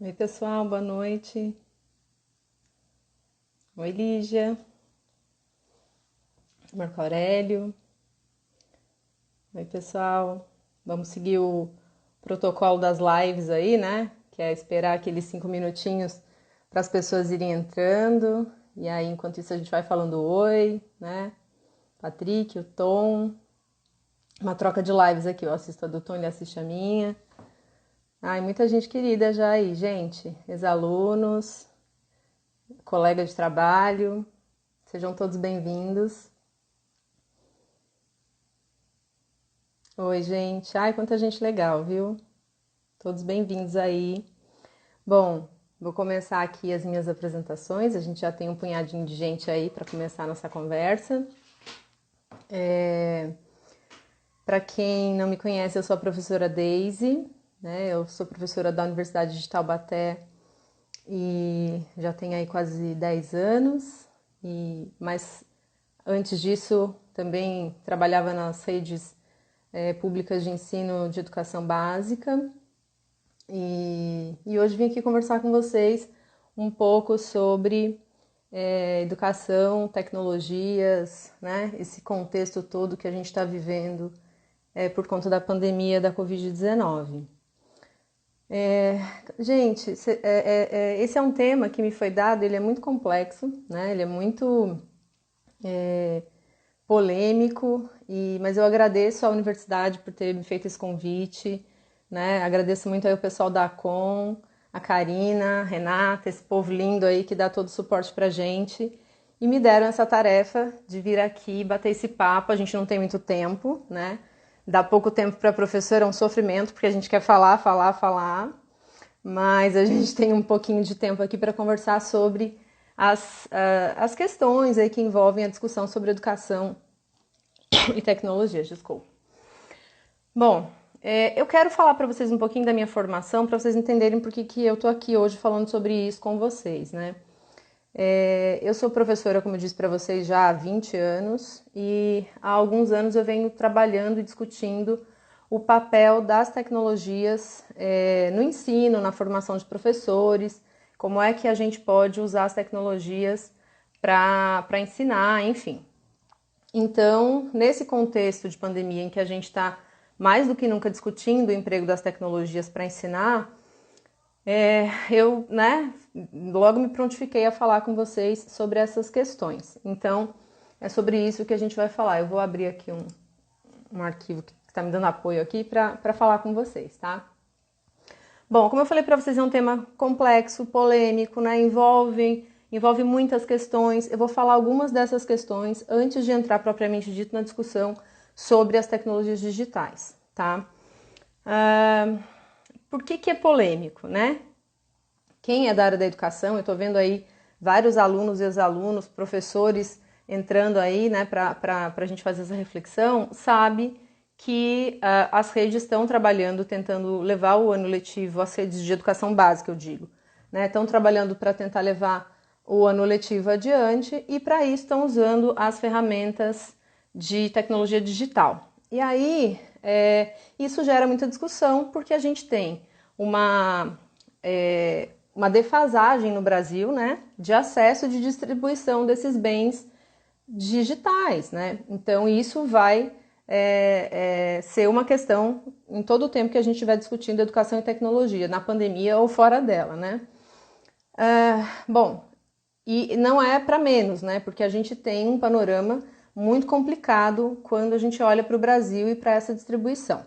Oi, pessoal, boa noite. Oi, Lígia, Marco Aurélio. Oi, pessoal. Vamos seguir o protocolo das lives aí, né? Que é esperar aqueles 5 minutinhos para as pessoas irem entrando. E aí, enquanto isso, a gente vai falando oi, né? Patrick, o Tom. Uma troca de lives aqui. Eu assisto a do Tom, ele assiste a minha. Ai, muita gente querida já aí, gente. Ex-alunos, colega de trabalho. Sejam todos bem-vindos. Oi, gente. Ai, quanta gente legal, viu? Todos bem-vindos aí. Bom, vou começar aqui as minhas apresentações. A gente já tem um punhadinho de gente aí para começar a nossa conversa. Para quem não me conhece, eu sou a professora Daisy, né? Eu sou professora da Universidade de Taubaté e já tenho aí quase 10 anos. Mas antes disso, também trabalhava nas redes públicas de ensino de educação básica. E hoje vim aqui conversar com vocês um pouco sobre educação, tecnologias, né? Esse contexto todo que a gente está vivendo por conta da pandemia da Covid-19. Gente, esse é um tema que me foi dado, ele é muito complexo, né? Ele é muito polêmico, mas eu agradeço à universidade por ter me feito esse convite, né? Agradeço muito aí o pessoal da ACOM, a Karina, a Renata, esse povo lindo aí que dá todo o suporte pra gente. E me deram essa tarefa de vir aqui bater esse papo. A gente não tem muito tempo, né? Dá pouco tempo para a professora, é um sofrimento, porque a gente quer falar, falar, falar. Mas a gente tem um pouquinho de tempo aqui para conversar sobre as questões aí que envolvem a discussão sobre educação e tecnologias, desculpa. Bom, eu quero falar para vocês um pouquinho da minha formação, para vocês entenderem por que eu estou aqui hoje falando sobre isso com vocês, né? Eu sou professora, como eu disse para vocês, já há 20 anos e há alguns anos eu venho trabalhando e discutindo o papel das tecnologias no ensino, na formação de professores, como é que a gente pode usar as tecnologias para ensinar, enfim. Então, nesse contexto de pandemia em que a gente está mais do que nunca discutindo o emprego das tecnologias para ensinar, eu, logo me prontifiquei a falar com vocês sobre essas questões. Então, é sobre isso que a gente vai falar. Eu vou abrir aqui um arquivo que está me dando apoio aqui para falar com vocês, tá? Bom, como eu falei para vocês, é um tema complexo, polêmico, né? Envolve muitas questões. Eu vou falar algumas dessas questões antes de entrar propriamente dito na discussão sobre as tecnologias digitais, tá? Por que é polêmico, né? Quem é da área da educação, eu estou vendo aí vários alunos e ex-alunos, professores entrando aí, né, para a gente fazer essa reflexão, sabe que as redes estão trabalhando, tentando levar o ano letivo, as redes de educação básica, eu digo, né, estão trabalhando para tentar levar o ano letivo adiante e para isso estão usando as ferramentas de tecnologia digital. E aí, isso gera muita discussão porque a gente tem uma defasagem no Brasil, né, de acesso e de distribuição desses bens digitais, né? Então isso vai ser uma questão em todo o tempo que a gente estiver discutindo educação e tecnologia, na pandemia ou fora dela, né? Bom, e não é para menos, né? Porque a gente tem um panorama muito complicado quando a gente olha para o Brasil e para essa distribuição.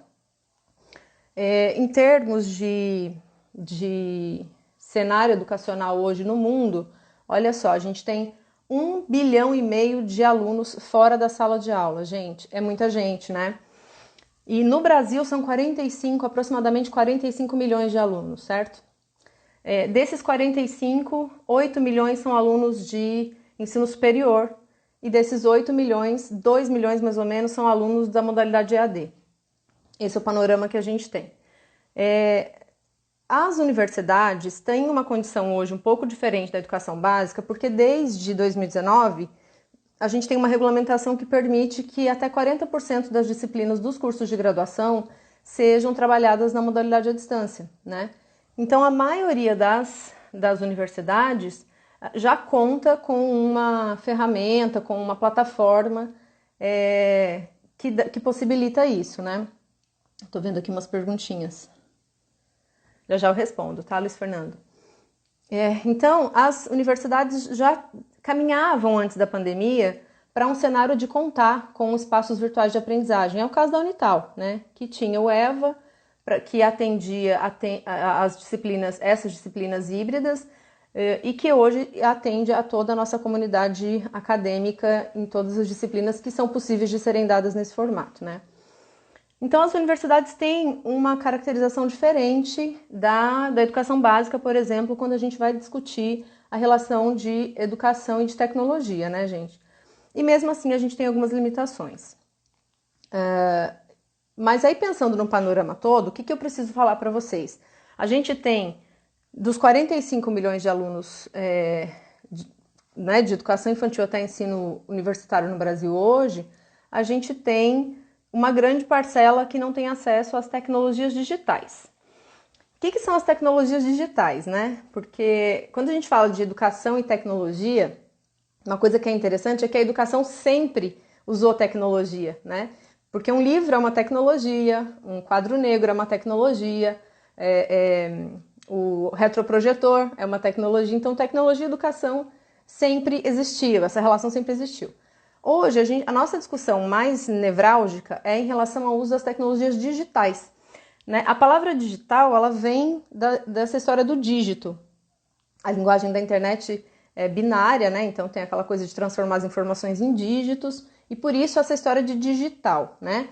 Em termos de cenário educacional hoje no mundo, olha só, a gente tem 1,5 bilhão de alunos fora da sala de aula, gente. É muita gente, né? E no Brasil são aproximadamente 45 milhões de alunos, certo? Desses 45, 8 milhões são alunos de ensino superior. E desses 8 milhões, 2 milhões mais ou menos são alunos da modalidade EAD. Esse é o panorama que a gente tem. As universidades têm uma condição hoje um pouco diferente da educação básica, porque desde 2019 a gente tem uma regulamentação que permite que até 40% das disciplinas dos cursos de graduação sejam trabalhadas na modalidade à distância, né? Então, a maioria das universidades já conta com uma ferramenta, com uma plataforma que possibilita isso, né? Tô vendo aqui umas perguntinhas. Já eu respondo, tá, Luiz Fernando? Então, as universidades já caminhavam antes da pandemia para um cenário de contar com espaços virtuais de aprendizagem. É o caso da Unital, né? Que tinha o EVA, que atendia essas disciplinas híbridas e que hoje atende a toda a nossa comunidade acadêmica em todas as disciplinas que são possíveis de serem dadas nesse formato, né? Então, as universidades têm uma caracterização diferente da educação básica, por exemplo, quando a gente vai discutir a relação de educação e de tecnologia, né, gente? E mesmo assim, a gente tem algumas limitações. Mas aí, pensando no panorama todo, o que eu preciso falar para vocês? A gente tem, dos 45 milhões de alunos de educação infantil até ensino universitário no Brasil hoje, a gente tem uma grande parcela que não tem acesso às tecnologias digitais. O que são as tecnologias digitais, né? Porque quando a gente fala de educação e tecnologia, uma coisa que é interessante é que a educação sempre usou tecnologia, né? Porque um livro é uma tecnologia, um quadro negro é uma tecnologia, o retroprojetor é uma tecnologia. Então, tecnologia e educação sempre existiu, essa relação sempre existiu. Hoje, a nossa discussão mais nevrálgica é em relação ao uso das tecnologias digitais, né? A palavra digital, ela vem dessa história do dígito. A linguagem da internet é binária, né? Então tem aquela coisa de transformar as informações em dígitos e por isso essa história de digital, né?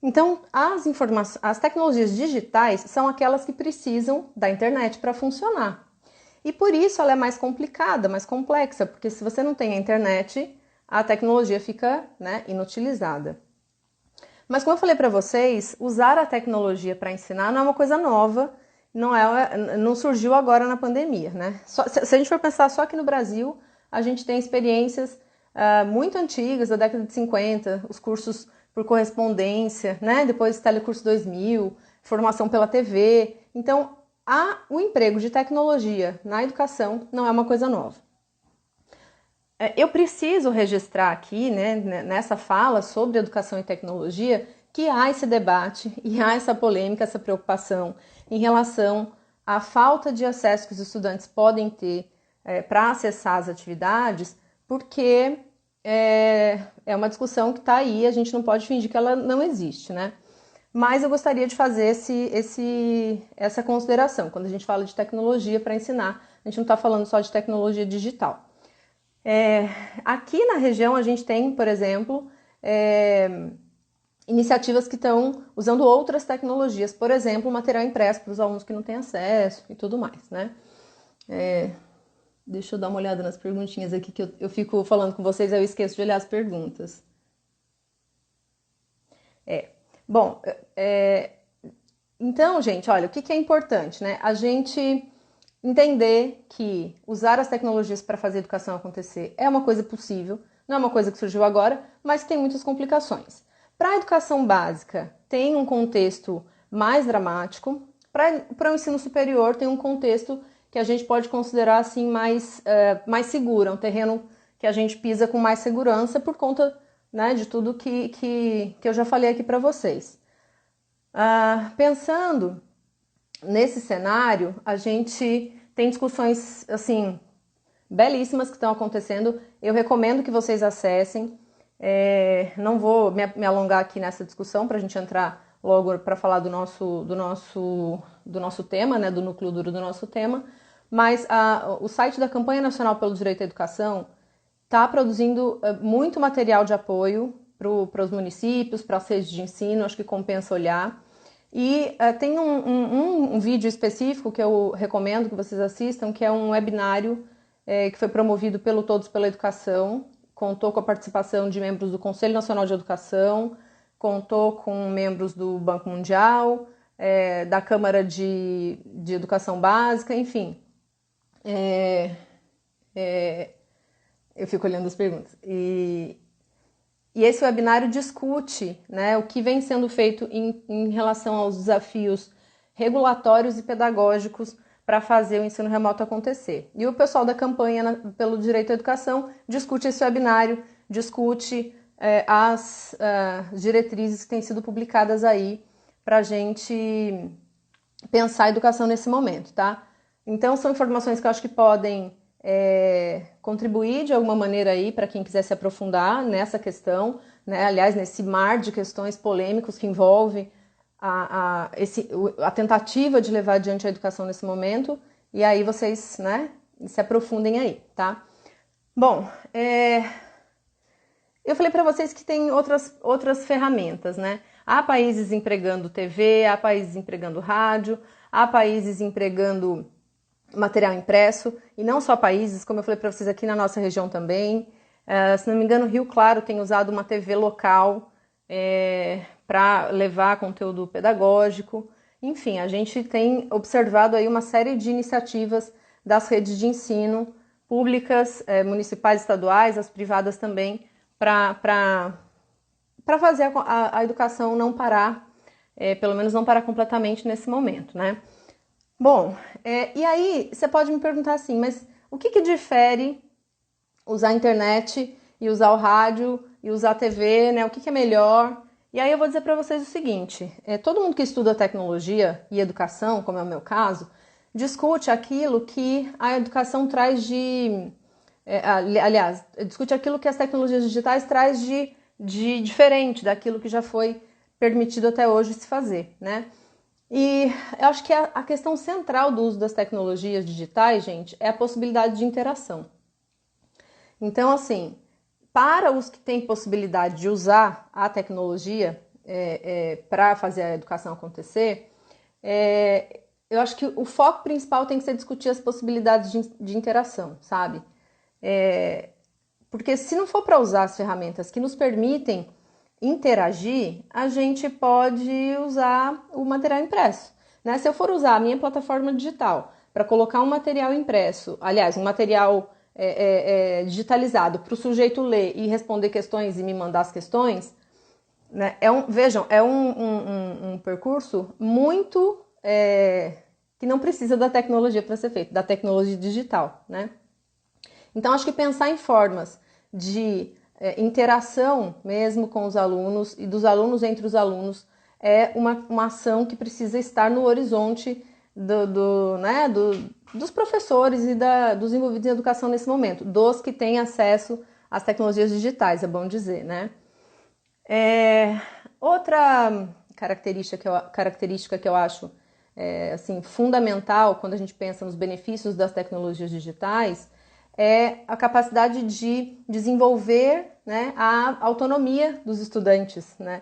Então, as tecnologias digitais são aquelas que precisam da internet para funcionar. E por isso ela é mais complicada, mais complexa, porque se você não tem a internet, a tecnologia fica, né, inutilizada. Mas como eu falei para vocês, usar a tecnologia para ensinar não é uma coisa nova, não surgiu agora na pandemia, né? Se a gente for pensar só aqui no Brasil, a gente tem experiências muito antigas, da década de 50, os cursos por correspondência, né? Depois Telecurso 2000, formação pela TV. Então, o emprego de tecnologia na educação não é uma coisa nova. Eu preciso registrar aqui, né, nessa fala sobre educação e tecnologia, que há esse debate e há essa polêmica, essa preocupação em relação à falta de acesso que os estudantes podem ter para acessar as atividades, porque é uma discussão que está aí, a gente não pode fingir que ela não existe, né? Mas eu gostaria de fazer essa consideração. Quando a gente fala de tecnologia para ensinar, a gente não está falando só de tecnologia digital. Aqui na região a gente tem, por exemplo, iniciativas que estão usando outras tecnologias, por exemplo, material impresso para os alunos que não têm acesso e tudo mais, né? Deixa eu dar uma olhada nas perguntinhas aqui, que eu fico falando com vocês, eu esqueço de olhar as perguntas. Bom, então, gente, olha, o que é importante, né? A gente entender que usar as tecnologias para fazer a educação acontecer é uma coisa possível, não é uma coisa que surgiu agora, mas tem muitas complicações. Para a educação básica, tem um contexto mais dramático. Para o ensino superior, tem um contexto que a gente pode considerar assim mais seguro, um terreno que a gente pisa com mais segurança por conta, né, de tudo que eu já falei aqui para vocês. Pensando nesse cenário, a gente tem discussões assim belíssimas que estão acontecendo. Eu recomendo que vocês acessem. Não vou me alongar aqui nessa discussão para a gente entrar logo para falar do nosso tema, né, do núcleo duro do nosso tema. Mas o site da Campanha Nacional pelo Direito à Educação está produzindo muito material de apoio para os municípios, para as redes de ensino. Acho que compensa olhar. E tem um vídeo específico que eu recomendo que vocês assistam, que é um webinário que foi promovido pelo Todos pela Educação, contou com a participação de membros do Conselho Nacional de Educação, contou com membros do Banco Mundial, da Câmara de Educação Básica, enfim. Eu fico olhando as perguntas. E esse webinário discute, né, o que vem sendo feito em relação aos desafios regulatórios e pedagógicos para fazer o ensino remoto acontecer. E o pessoal da campanha pelo direito à educação discute esse webinário, discute as diretrizes que têm sido publicadas aí para a gente pensar a educação nesse momento, tá? Então são informações que eu acho que podem contribuir de alguma maneira aí para quem quiser se aprofundar nessa questão, né? Aliás, nesse mar de questões polêmicos que envolve a tentativa de levar adiante a educação nesse momento, e aí vocês, né, se aprofundem aí, tá? Bom, eu falei para vocês que tem outras ferramentas, né? Há países empregando TV, há países empregando rádio, há países empregando material impresso, e não só países, como eu falei para vocês aqui na nossa região também. Se não me engano, Rio Claro tem usado uma TV local para levar conteúdo pedagógico. Enfim, a gente tem observado aí uma série de iniciativas das redes de ensino públicas, municipais, estaduais, as privadas também, para fazer a educação não parar, pelo menos não parar completamente nesse momento, né? Bom, e aí você pode me perguntar assim, mas o que difere usar a internet e usar o rádio e usar a TV, né? O que é melhor? E aí eu vou dizer para vocês o seguinte, todo mundo que estuda tecnologia e educação, como é o meu caso, discute aquilo que a educação traz de... aliás, discute aquilo que as tecnologias digitais traz de diferente daquilo que já foi permitido até hoje se fazer, né? E eu acho que a questão central do uso das tecnologias digitais, gente, é a possibilidade de interação. Então, assim, para os que têm possibilidade de usar a tecnologia para fazer a educação acontecer, eu acho que o foco principal tem que ser discutir as possibilidades de interação, sabe? Porque se não for para usar as ferramentas que nos permitem interagir, a gente pode usar o material impresso, né? Se eu for usar a minha plataforma digital para colocar um material impresso, aliás, um material digitalizado para o sujeito ler e responder questões e me mandar as questões, né? Vejam, é um percurso muito que não precisa da tecnologia para ser feito, da tecnologia digital, né? Então, acho que pensar em formas de interação mesmo com os alunos e dos alunos entre os alunos é uma ação que precisa estar no horizonte dos professores e dos envolvidos em educação nesse momento, dos que têm acesso às tecnologias digitais, é bom dizer, né? Outra característica que eu acho assim, fundamental quando a gente pensa nos benefícios das tecnologias digitais é a capacidade de desenvolver, né, a autonomia dos estudantes, né?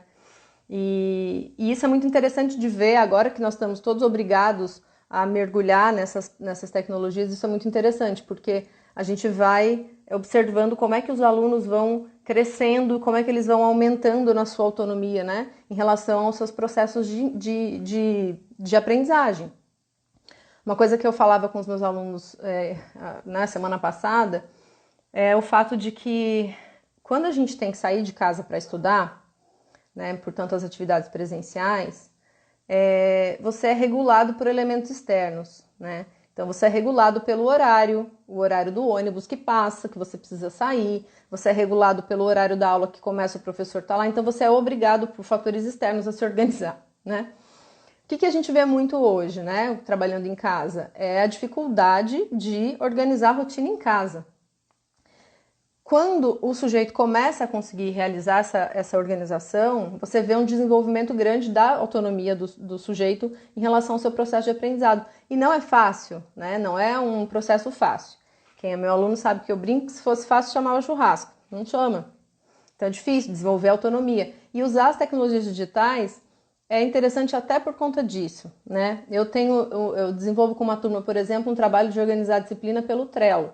E isso é muito interessante de ver agora que nós estamos todos obrigados a mergulhar nessas tecnologias. Isso é muito interessante, porque a gente vai observando como é que os alunos vão crescendo, como é que eles vão aumentando na sua autonomia, né, em relação aos seus processos de aprendizagem. Uma coisa que eu falava com os meus alunos na semana passada é o fato de que quando a gente tem que sair de casa para estudar, né, portanto as atividades presenciais, você é regulado por elementos externos, né? Então você é regulado pelo horário, o horário do ônibus que passa, que você precisa sair, você é regulado pelo horário da aula que começa, o professor está lá, então você é obrigado por fatores externos a se organizar, né? O que a gente vê muito hoje, né, trabalhando em casa, é a dificuldade de organizar a rotina em casa. Quando o sujeito começa a conseguir realizar essa organização, você vê um desenvolvimento grande da autonomia do sujeito em relação ao seu processo de aprendizado. E não é fácil, né? Não é um processo fácil. Quem é meu aluno sabe que eu brinco que se fosse fácil chamava churrasco. Não chama. Então é difícil desenvolver autonomia. E usar as tecnologias digitais é interessante até por conta disso, né? Eu desenvolvo com uma turma, por exemplo, um trabalho de organizar a disciplina pelo Trello,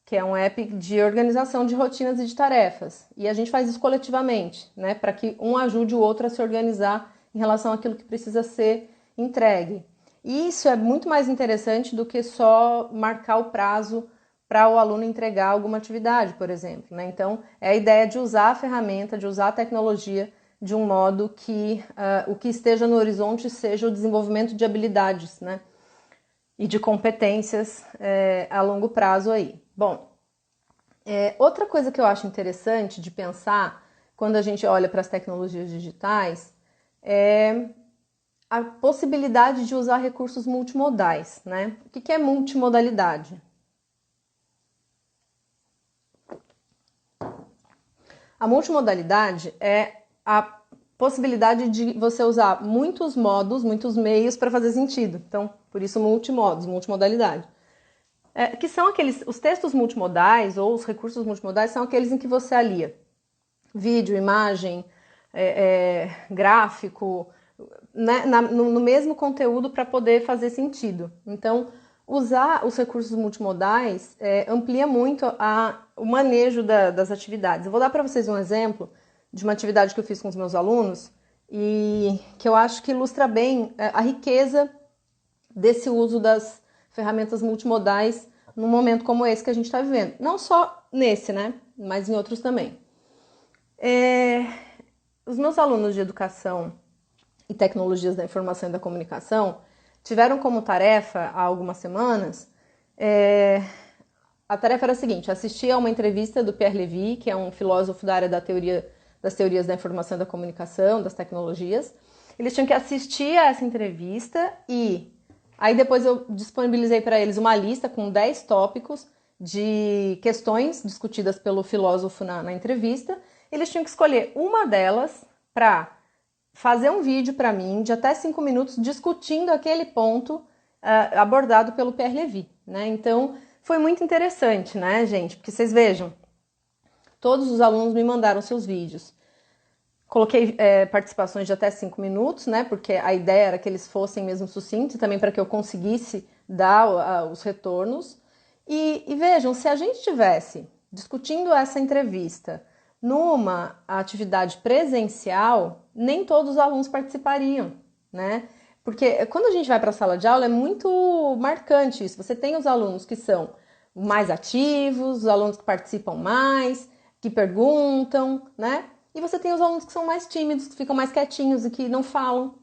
que é um app de organização de rotinas e de tarefas. E a gente faz isso coletivamente, né? Para que um ajude o outro a se organizar em relação àquilo que precisa ser entregue. E isso é muito mais interessante do que só marcar o prazo para o aluno entregar alguma atividade, por exemplo, né? Então, é a ideia de usar a ferramenta, de usar a tecnologia de um modo que o que esteja no horizonte seja o desenvolvimento de habilidades, né? E de competências a longo prazo aí. Bom, outra coisa que eu acho interessante de pensar quando a gente olha para as tecnologias digitais é a possibilidade de usar recursos multimodais, né? O que é multimodalidade? A multimodalidade é a possibilidade de você usar muitos modos, muitos meios para fazer sentido. Então, por isso multimodos, multimodalidade. Que são os textos multimodais ou os recursos multimodais são aqueles em que você alia vídeo, imagem, gráfico, né, no mesmo conteúdo para poder fazer sentido. Então, usar os recursos multimodais amplia muito o manejo das atividades. Eu vou dar para vocês um exemplo de uma atividade que eu fiz com os meus alunos e que eu acho que ilustra bem a riqueza desse uso das ferramentas multimodais num momento como esse que a gente está vivendo. Não só nesse, né? Mas em outros também. Os meus alunos de educação e tecnologias da informação e da comunicação tiveram como tarefa, há algumas semanas, a tarefa era a seguinte: assistir a uma entrevista do Pierre Levy, que é um filósofo da área das teorias da informação e da comunicação, das tecnologias. Eles tinham que assistir a essa entrevista e aí depois eu disponibilizei para eles uma lista com 10 tópicos de questões discutidas pelo filósofo na entrevista. Eles tinham que escolher uma delas para fazer um vídeo para mim de até 5 minutos discutindo aquele ponto abordado pelo Pierre Levy, né? Então foi muito interessante, né, gente? Porque vocês vejam, todos os alunos me mandaram seus vídeos. Coloquei participações de até 5 minutos, né? Porque a ideia era que eles fossem mesmo sucintos e também para que eu conseguisse dar os retornos. E vejam, se a gente estivesse discutindo essa entrevista numa atividade presencial, nem todos os alunos participariam, né? Porque quando a gente vai para a sala de aula é muito marcante isso. Você tem os alunos que são mais ativos, os alunos que participam mais, que perguntam, né? E você tem os alunos que são mais tímidos, que ficam mais quietinhos e que não falam.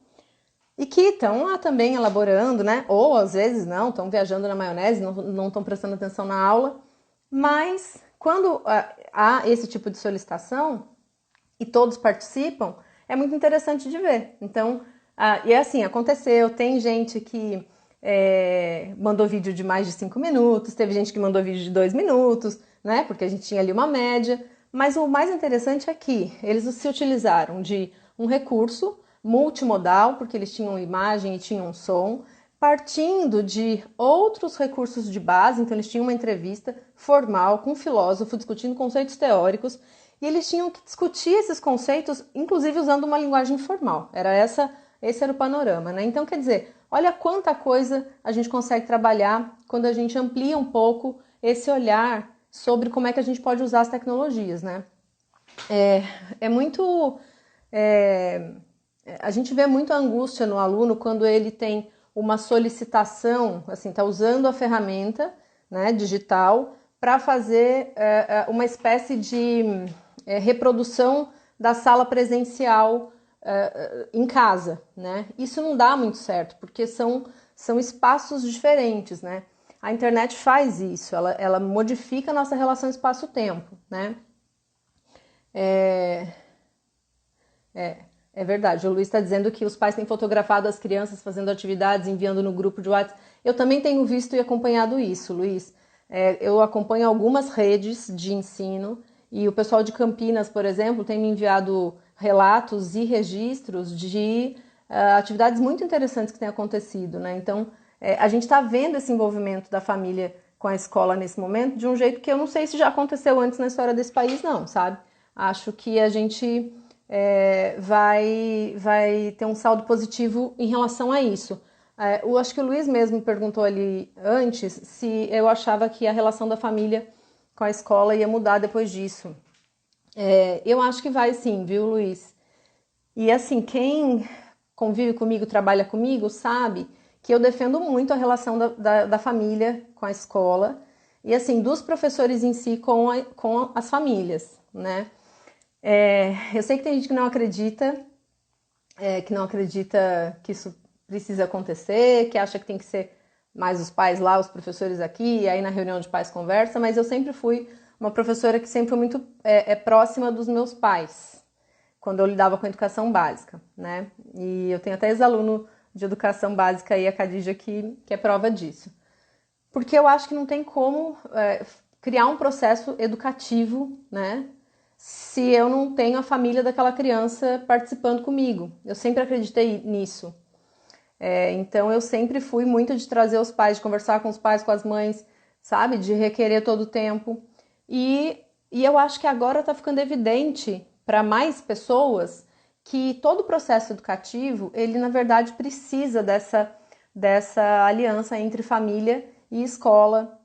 E que estão lá também elaborando, né? Ou às vezes não, estão viajando na maionese, não estão prestando atenção na aula. Mas quando há esse tipo de solicitação e todos participam, é muito interessante de ver. Então, e assim, aconteceu, tem gente que mandou vídeo de mais de 5 minutos, teve gente que mandou vídeo de 2 minutos, né? Porque a gente tinha ali uma média. Mas o mais interessante é que eles se utilizaram de um recurso multimodal, porque eles tinham imagem e tinham som, partindo de outros recursos de base. Então eles tinham uma entrevista formal com um filósofo discutindo conceitos teóricos e eles tinham que discutir esses conceitos, inclusive usando uma linguagem formal. Esse era o panorama, né? Então, quer dizer, olha quanta coisa a gente consegue trabalhar quando a gente amplia um pouco esse olhar sobre como é que a gente pode usar as tecnologias, né? A gente vê muito angústia no aluno quando ele tem uma solicitação, assim, tá usando a ferramenta, né, digital para fazer uma espécie de reprodução da sala presencial em casa, né? Isso não dá muito certo, porque são espaços diferentes, né? A internet faz isso, ela modifica a nossa relação espaço-tempo, né? É verdade, o Luiz está dizendo que os pais têm fotografado as crianças fazendo atividades, enviando no grupo de WhatsApp. Eu também tenho visto e acompanhado isso, Luiz. Eu acompanho algumas redes de ensino e o pessoal de Campinas, por exemplo, tem me enviado relatos e registros de atividades muito interessantes que têm acontecido, né? Então, a gente está vendo esse envolvimento da família com a escola nesse momento de um jeito que eu não sei se já aconteceu antes na história desse país, não, sabe? Acho que a gente vai ter um saldo positivo em relação a isso. Eu acho que o Luiz mesmo perguntou ali antes se eu achava que a relação da família com a escola ia mudar depois disso. Eu acho que vai sim, viu, Luiz? E assim, quem convive comigo, trabalha comigo, sabe que eu defendo muito a relação da família com a escola e assim, dos professores em si com as famílias, né? Eu sei que tem gente que não acredita, que isso precisa acontecer, que acha que tem que ser mais os pais lá, os professores aqui, e aí na reunião de pais conversa, mas eu sempre fui uma professora que sempre foi muito próxima dos meus pais, quando eu lidava com a educação básica, né? E eu tenho até ex-aluno de educação básica aí, a Khadija, que é prova disso. Porque eu acho que não tem como criar um processo educativo, né? Se eu não tenho a família daquela criança participando comigo. Eu sempre acreditei nisso. Então eu sempre fui muito de trazer os pais, de conversar com os pais, com as mães, sabe? De requerer todo o tempo. E eu acho que agora está ficando evidente para mais pessoas que todo o processo educativo, ele na verdade precisa dessa aliança entre família e escola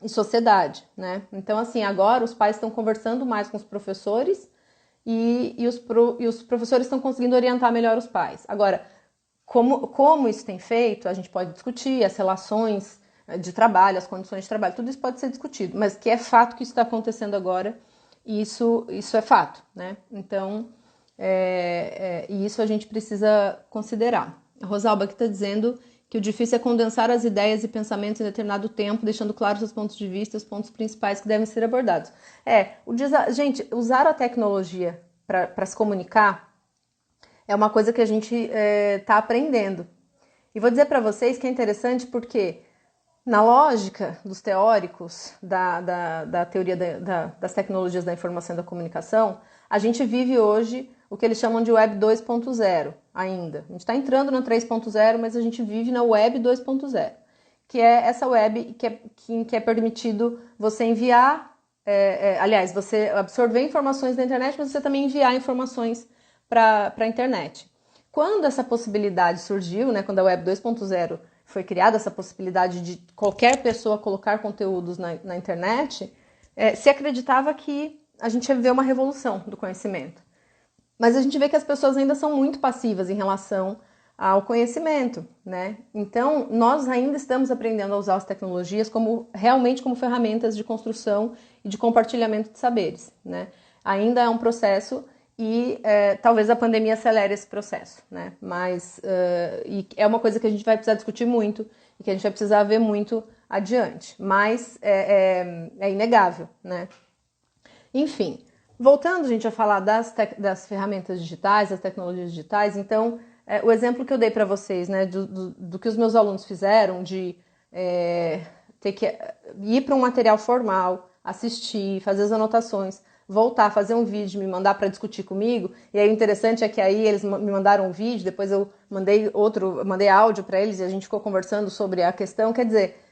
e sociedade, né? Então, assim, agora os pais estão conversando mais com os professores e os professores estão conseguindo orientar melhor os pais. Agora, como isso tem feito, a gente pode discutir as relações de trabalho, as condições de trabalho, tudo isso pode ser discutido, mas que é fato que isso está acontecendo agora, e isso é fato, né? Então, e isso a gente precisa considerar. A Rosalba aqui está dizendo que o difícil é condensar as ideias e pensamentos em determinado tempo, deixando claros os pontos de vista e os pontos principais que devem ser abordados. Gente, usar a tecnologia para se comunicar é uma coisa que a gente está aprendendo. E vou dizer para vocês que é interessante porque na lógica dos teóricos da teoria das tecnologias da informação e da comunicação, a gente vive hoje o que eles chamam de Web 2.0 ainda. A gente está entrando na 3.0, mas a gente vive na Web 2.0, que é essa web que é permitido você enviar, aliás, você absorver informações da internet, mas você também enviar informações para a internet. Quando essa possibilidade surgiu, né, quando a Web 2.0 foi criada, essa possibilidade de qualquer pessoa colocar conteúdos na internet, se acreditava que a gente ia viver uma revolução do conhecimento. Mas a gente vê que as pessoas ainda são muito passivas em relação ao conhecimento, né? Então, nós ainda estamos aprendendo a usar as tecnologias realmente como ferramentas de construção e de compartilhamento de saberes, né? Ainda é um processo e talvez a pandemia acelere esse processo, né? Mas e é uma coisa que a gente vai precisar discutir muito e que a gente vai precisar ver muito adiante. Mas é inegável, né? Enfim, voltando, gente, a falar das ferramentas digitais, das tecnologias digitais, então, o exemplo que eu dei para vocês, né, do que os meus alunos fizeram, de ter que ir para um material formal, assistir, fazer as anotações, voltar, fazer um vídeo, me mandar para discutir comigo, e aí o interessante é que aí eles me mandaram um vídeo, depois eu mandei áudio para eles e a gente ficou conversando sobre a questão, quer dizer,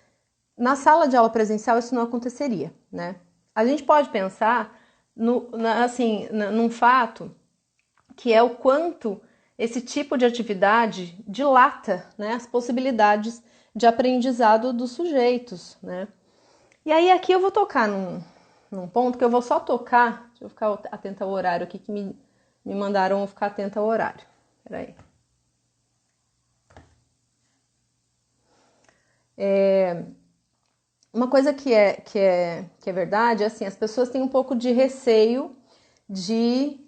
na sala de aula presencial isso não aconteceria, né? A gente pode pensar num fato que é o quanto esse tipo de atividade dilata, né, as possibilidades de aprendizado dos sujeitos, né? E aí aqui eu vou tocar num ponto que eu vou só tocar, deixa eu ficar atenta ao horário aqui que me mandaram eu ficar atenta ao horário. Peraí. Uma coisa que é verdade é assim, as pessoas têm um pouco de receio de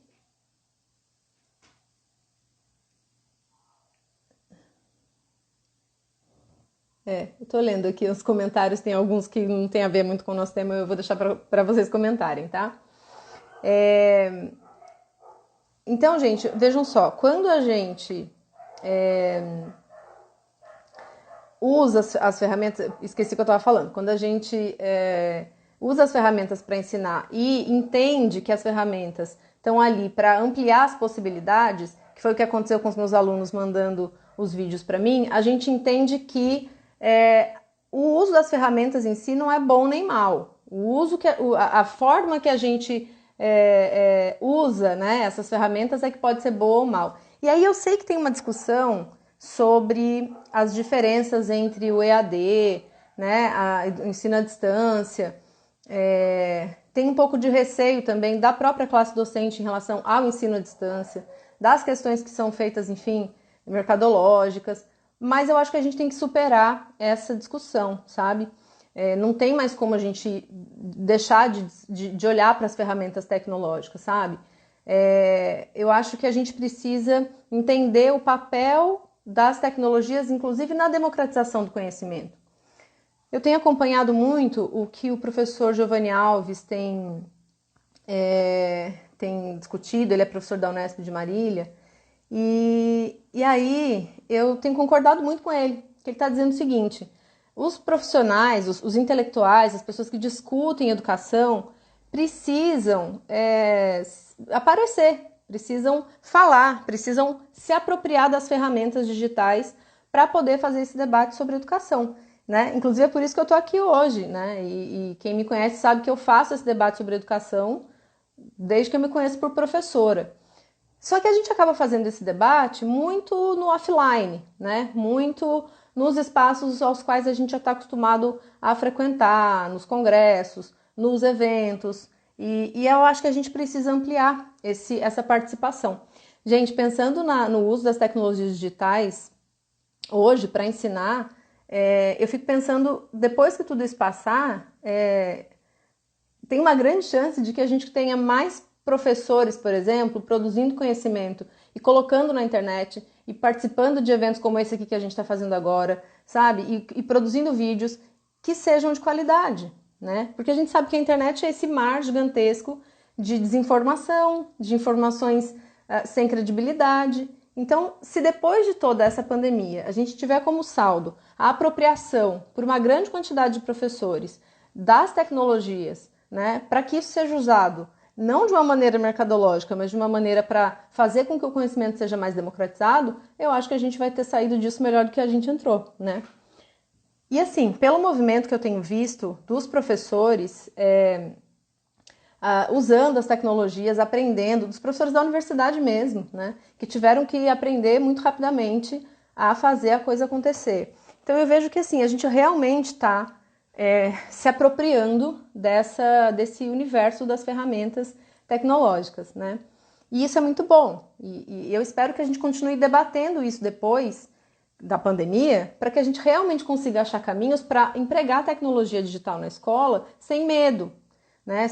eu tô lendo aqui os comentários, tem alguns que não tem a ver muito com o nosso tema, eu vou deixar para vocês comentarem, tá? Então, gente, vejam só, quando a gente usa as ferramentas, esqueci o que eu estava falando, quando a gente usa as ferramentas para ensinar e entende que as ferramentas estão ali para ampliar as possibilidades, que foi o que aconteceu com os meus alunos mandando os vídeos para mim, a gente entende que o uso das ferramentas em si não é bom nem mal. O uso a forma que a gente usa, né, essas ferramentas é que pode ser boa ou mal. E aí eu sei que tem uma discussão sobre as diferenças entre o EAD, né, o ensino à distância. Tem um pouco de receio também da própria classe docente em relação ao ensino à distância, das questões que são feitas, enfim, mercadológicas, mas eu acho que a gente tem que superar essa discussão, sabe? Não tem mais como a gente deixar de olhar para as ferramentas tecnológicas, sabe? Eu acho que a gente precisa entender o papel das tecnologias, inclusive na democratização do conhecimento. Eu tenho acompanhado muito o que o professor Giovanni Alves tem discutido, ele é professor da Unesp de Marília, e aí eu tenho concordado muito com ele, que ele está dizendo o seguinte: os profissionais, os intelectuais, as pessoas que discutem educação precisam aparecer, precisam falar, precisam se apropriar das ferramentas digitais para poder fazer esse debate sobre educação, né? Inclusive é por isso que eu estou aqui hoje, né? E quem me conhece sabe que eu faço esse debate sobre educação desde que eu me conheço por professora. Só que a gente acaba fazendo esse debate muito no offline, né? Muito nos espaços aos quais a gente já está acostumado a frequentar, nos congressos, nos eventos. E eu acho que a gente precisa ampliar essa participação. Gente, pensando no uso das tecnologias digitais hoje para ensinar, eu fico pensando, depois que tudo isso passar, tem uma grande chance de que a gente tenha mais professores, por exemplo, produzindo conhecimento e colocando na internet e participando de eventos como esse aqui que a gente está fazendo agora, sabe? E produzindo vídeos que sejam de qualidade, né? Porque a gente sabe que a internet é esse mar gigantesco de desinformação, de informações sem credibilidade. Então, se depois de toda essa pandemia a gente tiver como saldo a apropriação por uma grande quantidade de professores das tecnologias, né, para que isso seja usado não de uma maneira mercadológica, mas de uma maneira para fazer com que o conhecimento seja mais democratizado, eu acho que a gente vai ter saído disso melhor do que a gente entrou, né? E assim, pelo movimento que eu tenho visto dos professores usando as tecnologias, aprendendo, dos professores da universidade mesmo, né? Que tiveram que aprender muito rapidamente a fazer a coisa acontecer. Então eu vejo que assim, a gente realmente está se apropriando desse universo das ferramentas tecnológicas, né? E isso é muito bom. E eu espero que a gente continue debatendo isso depois da pandemia, para que a gente realmente consiga achar caminhos para empregar a tecnologia digital na escola sem medo, né?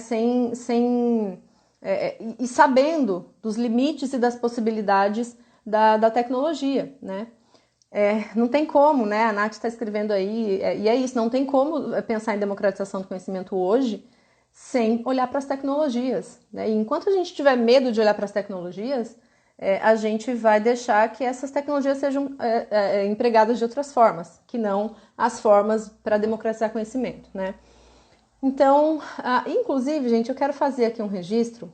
E sabendo dos limites e das possibilidades da tecnologia, né? Não tem como, né? A Nath está escrevendo aí, e é isso, não tem como pensar em democratização do conhecimento hoje sem olhar para as tecnologias, né? E enquanto a gente tiver medo de olhar para as tecnologias, a gente vai deixar que essas tecnologias sejam empregadas de outras formas, que não as formas para democratizar conhecimento, né? Então, inclusive, gente, eu quero fazer aqui um registro,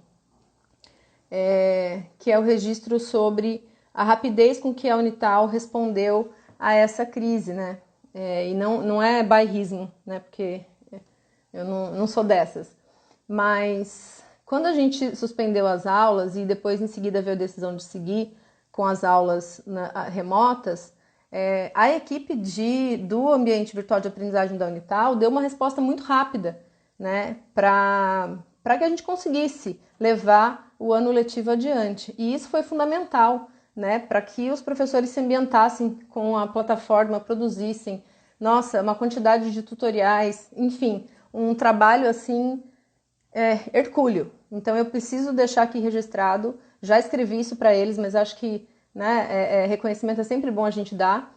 que é o registro sobre a rapidez com que a Unital respondeu a essa crise, né? E não é bairrismo, né? Porque eu não sou dessas. Mas quando a gente suspendeu as aulas e depois em seguida veio a decisão de seguir com as aulas remotas, a equipe do ambiente virtual de aprendizagem da Unital deu uma resposta muito rápida, né? Para que a gente conseguisse levar o ano letivo adiante. E isso foi fundamental, né, para que os professores se ambientassem com a plataforma, produzissem, nossa, uma quantidade de tutoriais, enfim, um trabalho assim hercúleo. Então eu preciso deixar aqui registrado, já escrevi isso para eles, mas acho que, né, reconhecimento é sempre bom a gente dar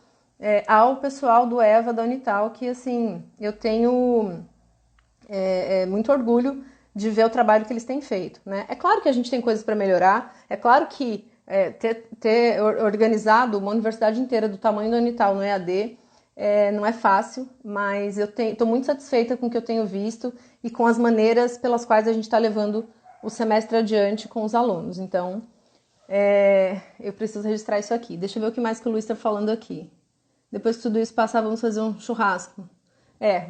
ao pessoal do EVA da Unital, que assim, eu tenho muito orgulho de ver o trabalho que eles têm feito, né? É claro que a gente tem coisas para melhorar, é claro que ter organizado uma universidade inteira do tamanho da Unital no EAD não é fácil, mas eu estou muito satisfeita com o que eu tenho visto e com as maneiras pelas quais a gente está levando o semestre adiante com os alunos. Então, eu preciso registrar isso aqui. Deixa eu ver o que mais que o Luiz está falando aqui. Depois que tudo isso passar, vamos fazer um churrasco.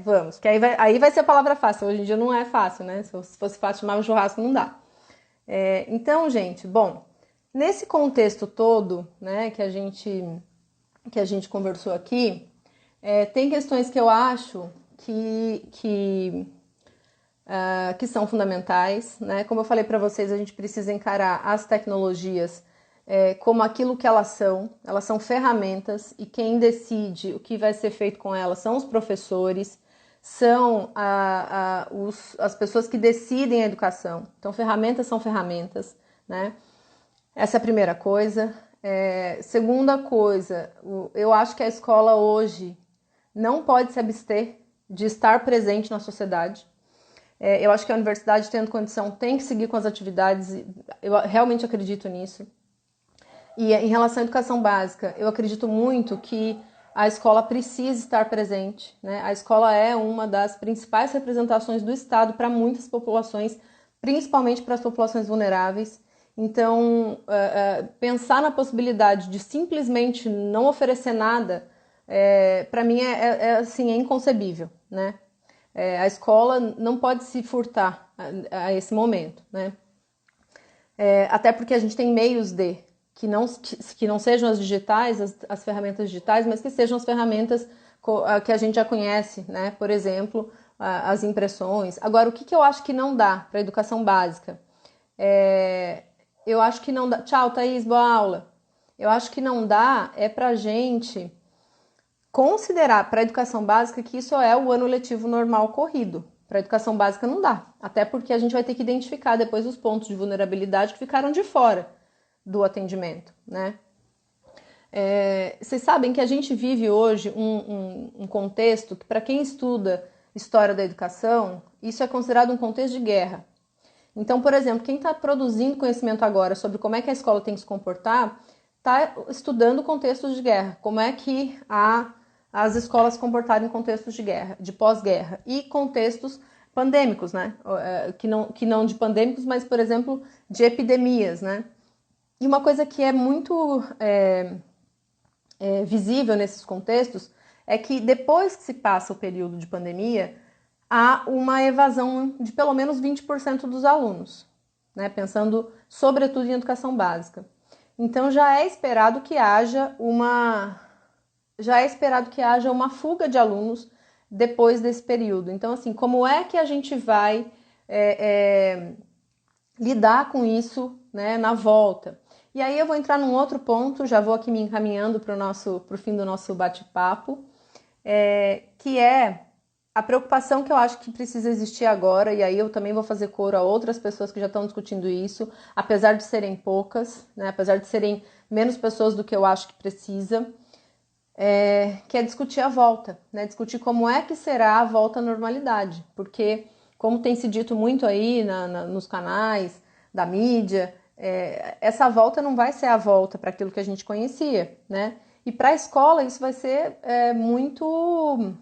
Vamos, porque aí vai ser a palavra fácil. Hoje em dia não é fácil, né? Se fosse fácil chamar um churrasco, não dá. Então, gente, bom, nesse contexto todo, né, que a gente conversou aqui, tem questões que eu acho que são fundamentais, né? Como eu falei para vocês, a gente precisa encarar as tecnologias como aquilo que elas são ferramentas, e quem decide o que vai ser feito com elas são os professores, são as pessoas que decidem a educação. Então, ferramentas são ferramentas, né? Essa é a primeira coisa. Segunda coisa, eu acho que a escola hoje não pode se abster de estar presente na sociedade. Eu acho que a universidade, tendo condição, tem que seguir com as atividades, eu realmente acredito nisso. E em relação à educação básica, eu acredito muito que a escola precisa estar presente, né? A escola é uma das principais representações do Estado para muitas populações, principalmente para as populações vulneráveis. Então, pensar na possibilidade de simplesmente não oferecer nada, para mim assim, é inconcebível, né? A escola não pode se furtar a esse momento, né? Até porque a gente tem meios que não sejam as digitais, as ferramentas digitais, mas que sejam as ferramentas que a gente já conhece, né? Por exemplo, as impressões. Agora, o que eu acho que não dá para a educação básica? Eu acho que não dá. Tchau, Thaís, boa aula. Eu acho que não dá para a gente considerar para a educação básica que isso é o ano letivo normal corrido. Para a educação básica não dá. Até porque a gente vai ter que identificar depois os pontos de vulnerabilidade que ficaram de fora do atendimento, né? Vocês sabem que a gente vive hoje um contexto que, para quem estuda história da educação, isso é considerado um contexto de guerra. Então, por exemplo, quem está produzindo conhecimento agora sobre como é que a escola tem que se comportar, está estudando contextos de guerra, como é que as escolas se comportaram em contextos de guerra, de pós-guerra, e contextos pandêmicos, né? Que não de pandêmicos, mas, por exemplo, de epidemias, né? E uma coisa que é muito visível nesses contextos é que depois que se passa o período de pandemia, há uma evasão de pelo menos 20% dos alunos, né? Pensando sobretudo em educação básica. Então já é esperado que haja uma fuga de alunos depois desse período. Então, assim, como é que a gente vai lidar com isso, né, na volta? E aí eu vou entrar num outro ponto, já vou aqui me encaminhando para o fim do nosso bate-papo, que é a preocupação que eu acho que precisa existir agora, e aí eu também vou fazer coro a outras pessoas que já estão discutindo isso, apesar de serem poucas, né, apesar de serem menos pessoas do que eu acho que precisa, que é discutir a volta, né, discutir como é que será a volta à normalidade, porque, como tem se dito muito aí nos canais da mídia, essa volta não vai ser a volta para aquilo que a gente conhecia, né? E para a escola isso vai ser muito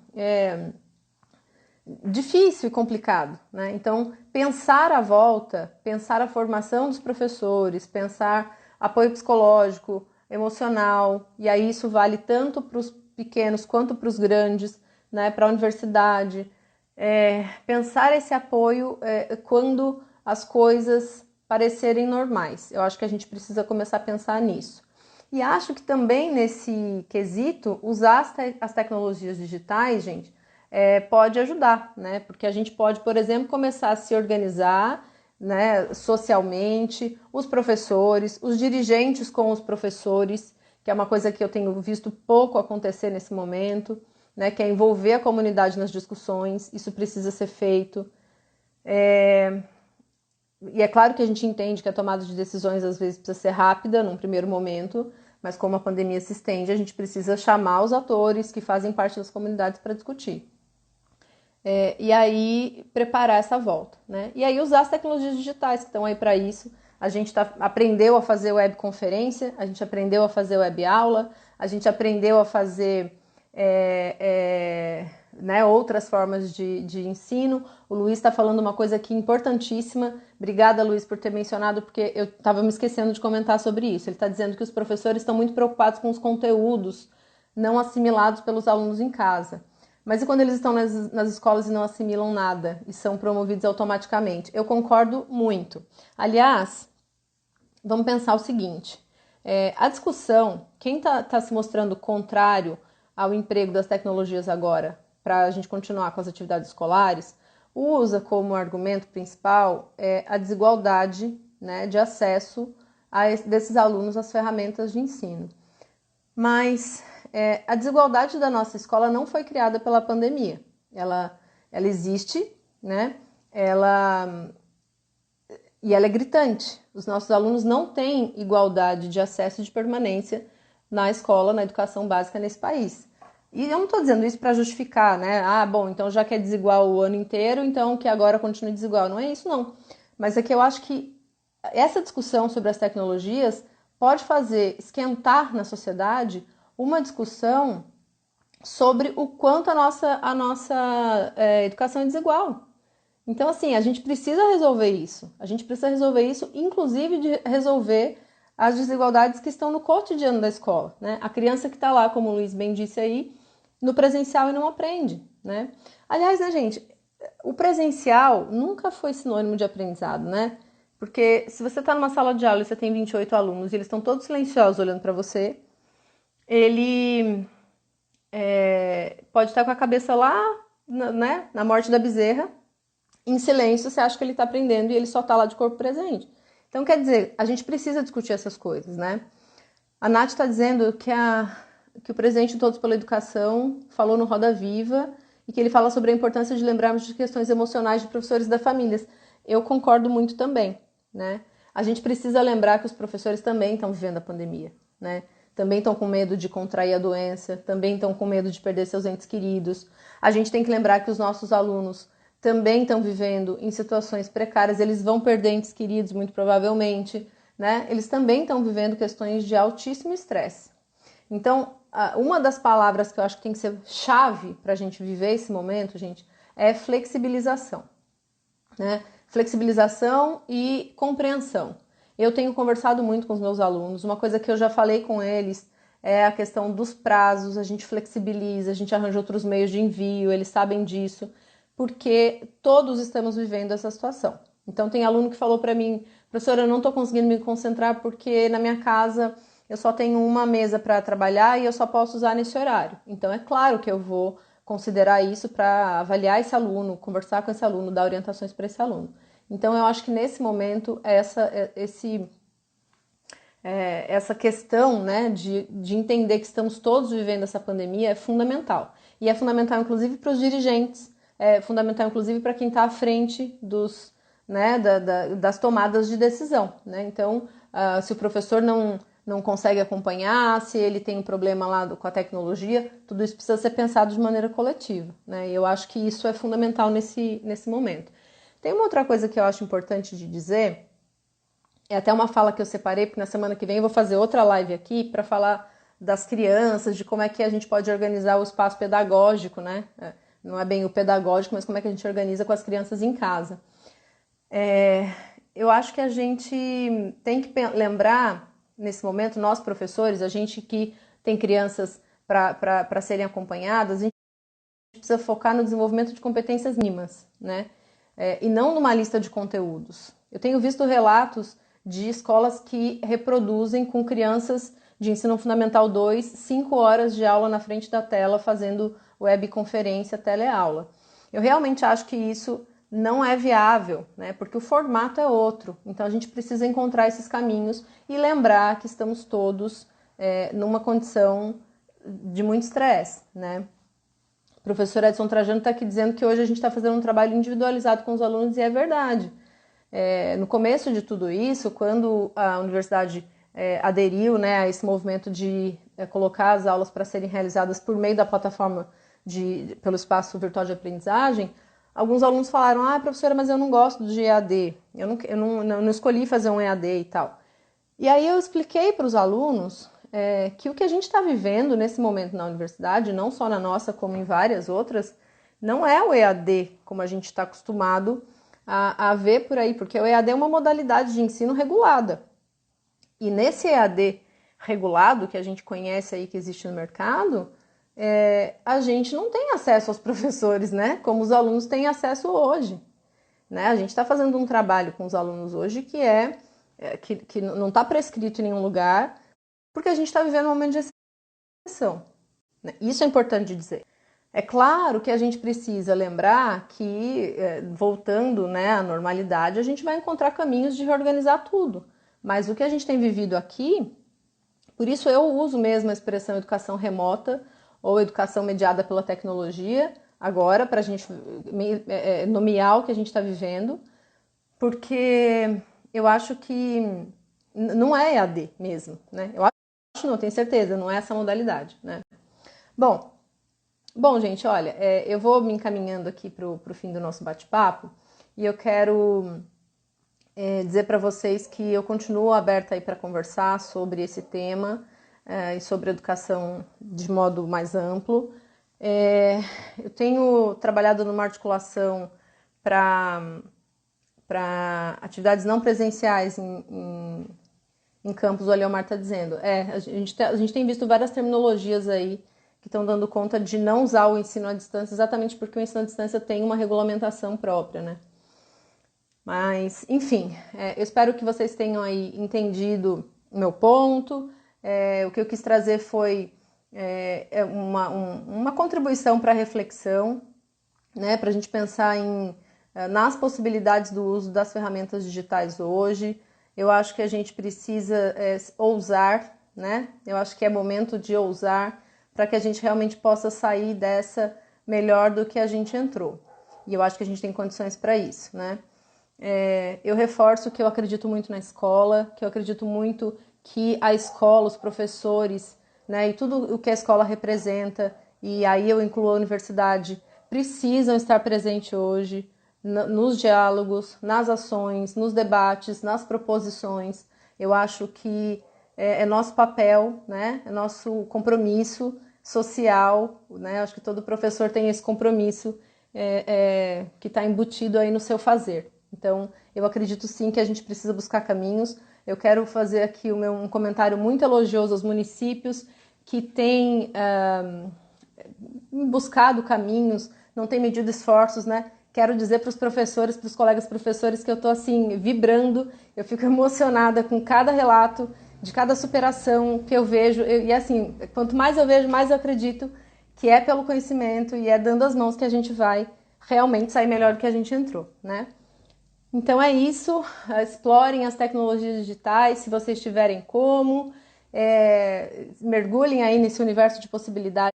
difícil e complicado, né? Então, pensar a volta, pensar a formação dos professores, pensar apoio psicológico, emocional, e aí isso vale tanto para os pequenos quanto para os grandes, né? Para a universidade. Pensar esse apoio quando as coisas parecerem normais. Eu acho que a gente precisa começar a pensar nisso. E acho que também nesse quesito, usar as tecnologias digitais, gente, pode ajudar, né? Porque a gente pode, por exemplo, começar a se organizar, né, socialmente, os professores, os dirigentes com os professores, que é uma coisa que eu tenho visto pouco acontecer nesse momento, né, que é envolver a comunidade nas discussões, isso precisa ser feito. E é claro que a gente entende que a tomada de decisões às vezes precisa ser rápida num primeiro momento, mas como a pandemia se estende, a gente precisa chamar os atores que fazem parte das comunidades para discutir. E aí preparar essa volta, né? E aí usar as tecnologias digitais que estão aí para isso. A gente aprendeu a fazer webconferência, a gente aprendeu a fazer web aula, a gente aprendeu a fazer né, outras formas de ensino. O Luiz está falando uma coisa aqui importantíssima. Obrigada, Luiz, por ter mencionado, porque eu estava me esquecendo de comentar sobre isso. Ele está dizendo que os professores estão muito preocupados com os conteúdos não assimilados pelos alunos em casa. Mas e quando eles estão nas escolas e não assimilam nada e são promovidos automaticamente? Eu concordo muito. Aliás, vamos pensar o seguinte, a discussão, quem está se mostrando contrário ao emprego das tecnologias agora, para a gente continuar com as atividades escolares, usa como argumento principal a desigualdade, né, de acesso desses alunos às ferramentas de ensino. Mas a desigualdade da nossa escola não foi criada pela pandemia. Ela existe, né? E ela é gritante. Os nossos alunos não têm igualdade de acesso e de permanência na escola, na educação básica nesse país. E eu não estou dizendo isso para justificar, né? Ah, bom, então já que é desigual o ano inteiro, então que agora continue desigual. Não é isso, não. Mas é que eu acho que essa discussão sobre as tecnologias pode fazer esquentar na sociedade uma discussão sobre o quanto a nossa educação é desigual. Então, assim, a gente precisa resolver isso. A gente precisa resolver isso, inclusive de resolver as desigualdades que estão no cotidiano da escola, né? A criança que está lá, como o Luiz bem disse aí, no presencial e não aprende, né? Aliás, né, gente, o presencial nunca foi sinônimo de aprendizado, né? Porque se você está numa sala de aula e você tem 28 alunos e eles estão todos silenciosos olhando para você, ele pode estar com a cabeça lá, né, na morte da bezerra, em silêncio, você acha que ele está aprendendo e ele só está lá de corpo presente. Então, quer dizer, a gente precisa discutir essas coisas, né? A Nath está dizendo que o presidente de Todos pela Educação falou no Roda Viva e que ele fala sobre a importância de lembrarmos de questões emocionais de professores e das famílias. Eu concordo muito também, né? A gente precisa lembrar que os professores também estão vivendo a pandemia, né? Também estão com medo de contrair a doença, também estão com medo de perder seus entes queridos. A gente tem que lembrar que os nossos alunos também estão vivendo em situações precárias, eles vão perder entes queridos, muito provavelmente, né? Eles também estão vivendo questões de altíssimo estresse. Então, uma das palavras que eu acho que tem que ser chave para a gente viver esse momento, gente, é flexibilização, né? Flexibilização e compreensão. Eu tenho conversado muito com os meus alunos, uma coisa que eu já falei com eles é a questão dos prazos, a gente flexibiliza, a gente arranja outros meios de envio, eles sabem disso, porque todos estamos vivendo essa situação. Então tem aluno que falou para mim, professora, eu não estou conseguindo me concentrar porque na minha casa eu só tenho uma mesa para trabalhar e eu só posso usar nesse horário. Então é claro que eu vou considerar isso para avaliar esse aluno, conversar com esse aluno, dar orientações para esse aluno. Então eu acho que nesse momento essa questão, né, de entender que estamos todos vivendo essa pandemia é fundamental. E é fundamental, inclusive, para os dirigentes, é fundamental, inclusive, para quem está à frente das tomadas de decisão, né? Então, se o professor não consegue acompanhar, se ele tem um problema lá com a tecnologia, tudo isso precisa ser pensado de maneira coletiva, né? E eu acho que isso é fundamental nesse momento. Tem uma outra coisa que eu acho importante de dizer, é até uma fala que eu separei, porque na semana que vem eu vou fazer outra live aqui para falar das crianças, de como é que a gente pode organizar o espaço pedagógico, né? Não é bem o pedagógico, mas como é que a gente organiza com as crianças em casa. Eu acho que a gente tem que lembrar, nesse momento, nós professores, a gente que tem crianças para serem acompanhadas, a gente precisa focar no desenvolvimento de competências mínimas, né? E não numa lista de conteúdos. Eu tenho visto relatos de escolas que reproduzem com crianças de ensino fundamental 2, 5 horas de aula na frente da tela, fazendo webconferência, teleaula. Eu realmente acho que isso não é viável, né? Porque o formato é outro. Então a gente precisa encontrar esses caminhos e lembrar que estamos todos numa condição de muito estresse, né? O professor Edson Trajano está aqui dizendo que hoje a gente está fazendo um trabalho individualizado com os alunos e é verdade. No começo de tudo isso, quando a universidade aderiu, né, a esse movimento de colocar as aulas para serem realizadas por meio da plataforma pelo espaço virtual de aprendizagem, alguns alunos falaram, professora, mas eu não gosto de EAD, eu não escolhi fazer um EAD e tal. E aí eu expliquei para os alunos que o que a gente está vivendo nesse momento na universidade, não só na nossa, como em várias outras, não é o EAD como a gente está acostumado a ver por aí, porque o EAD é uma modalidade de ensino regulada. E nesse EAD regulado, que a gente conhece aí, que existe no mercado, a gente não tem acesso aos professores, né? Como os alunos têm acesso hoje. Né? A gente está fazendo um trabalho com os alunos hoje que não está prescrito em nenhum lugar, porque a gente está vivendo um momento de exceção. Né? Isso é importante de dizer. É claro que a gente precisa lembrar que, voltando, né, à normalidade, a gente vai encontrar caminhos de reorganizar tudo. Mas o que a gente tem vivido aqui, por isso eu uso mesmo a expressão educação remota ou educação mediada pela tecnologia, agora, para a gente nomear o que a gente está vivendo, porque eu acho que não é EAD mesmo, né? Eu acho, não, tenho certeza, não é essa modalidade, né? Bom, bom, gente, olha, eu vou me encaminhando aqui para o fim do nosso bate-papo e eu quero dizer para vocês que eu continuo aberta aí para conversar sobre esse tema e sobre educação de modo mais amplo. Eu tenho trabalhado numa articulação para atividades não presenciais em campus, o Aliomar está dizendo. A gente tem visto várias terminologias aí que estão dando conta de não usar o ensino à distância, exatamente porque o ensino à distância tem uma regulamentação própria, né? Mas, enfim, eu espero que vocês tenham aí entendido o meu ponto. O que eu quis trazer foi uma contribuição para a reflexão, né, para a gente pensar nas possibilidades do uso das ferramentas digitais hoje. Eu acho que a gente precisa ousar, né? Eu acho que é momento de ousar para que a gente realmente possa sair dessa melhor do que a gente entrou. E eu acho que a gente tem condições para isso, né? Eu reforço que eu acredito muito na escola, que eu acredito muito que a escola, os professores, né, e tudo o que a escola representa, e aí eu incluo a universidade, precisam estar presentes hoje nos diálogos, nas ações, nos debates, nas proposições. Eu acho que é nosso papel, né, é nosso compromisso social, né, acho que todo professor tem esse compromisso que está embutido aí no seu fazer. Então, eu acredito sim que a gente precisa buscar caminhos. Eu quero fazer aqui um comentário muito elogioso aos municípios que têm buscado caminhos, não têm medido esforços, né? Quero dizer para os professores, para os colegas professores, que eu estou assim, vibrando, eu fico emocionada com cada relato, de cada superação que eu vejo. E assim, quanto mais eu vejo, mais eu acredito que é pelo conhecimento e é dando as mãos que a gente vai realmente sair melhor do que a gente entrou, né? Então é isso, explorem as tecnologias digitais, se vocês tiverem como, mergulhem aí nesse universo de possibilidades